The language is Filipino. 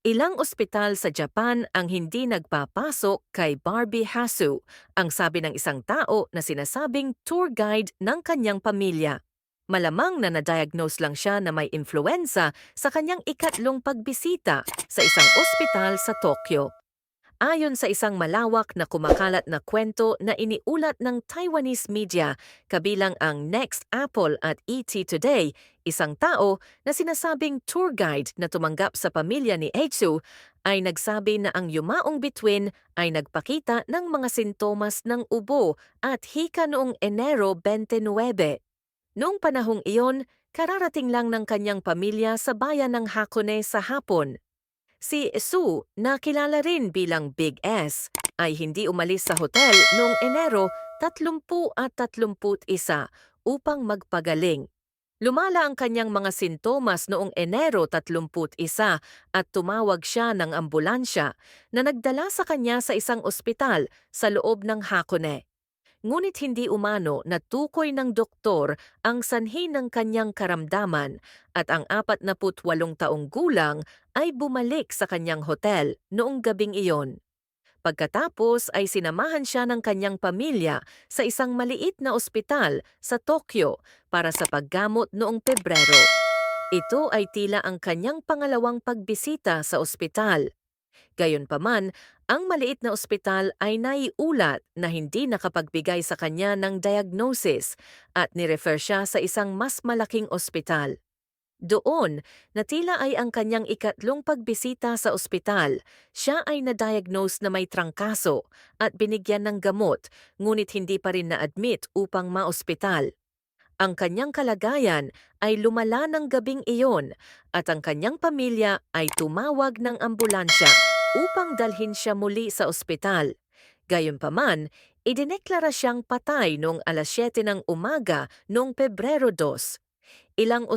Ilang ospital sa Japan ang hindi nagpapasok kay Barbie Hasu, ang sabi ng isang tao na sinasabing tour guide ng kanyang pamilya. Malamang na na-diagnose lang siya na may influenza sa kanyang ikatlong pagbisita sa isang ospital sa Tokyo. Ayon sa isang malawak na kumakalat na kwento na iniulat ng Taiwanese media, kabilang ang Next Apple at ET Today, isang tao na sinasabing tour guide na tumanggap sa pamilya ni Eitsu ay nagsabi na ang yumaong bituin ay nagpakita ng mga sintomas ng ubo at hika noong Enero 29. Noong panahong iyon, kararating lang ng kanyang pamilya sa bayan ng Hakone sa hapon. Si Su, na kilala rin bilang Big S, ay hindi umalis sa hotel noong Enero 30 at 31 upang magpagaling. Lumala ang kanyang mga sintomas noong Enero 31 at tumawag siya ng ambulansya na nagdala sa kanya sa isang ospital sa loob ng Hakone. Ngunit hindi umano natukoy ng doktor ang sanhi ng kanyang karamdaman at ang 48 taong gulang ay bumalik sa kanyang hotel noong gabing iyon. Pagkatapos ay sinamahan siya ng kanyang pamilya sa isang maliit na ospital sa Tokyo para sa paggamot noong Pebrero. Ito ay tila ang kanyang pangalawang pagbisita sa ospital. Gayunpaman, ang maliit na ospital ay naiulat na hindi nakapagbigay sa kanya ng diagnosis at nirefer siya sa isang mas malaking ospital. Doon, na tila ay ang kanyang ikatlong pagbisita sa ospital, siya ay na-diagnose na may trangkaso at binigyan ng gamot, ngunit hindi pa rin na-admit upang maospital. Ang kanyang kalagayan ay lumala ng gabing iyon at ang kanyang pamilya ay tumawag ng ambulansya upang dalhin siya muli sa ospital. Gayunpaman, idineklara siyang patay noong 7:00 ng umaga noong Pebrero 2. Ilang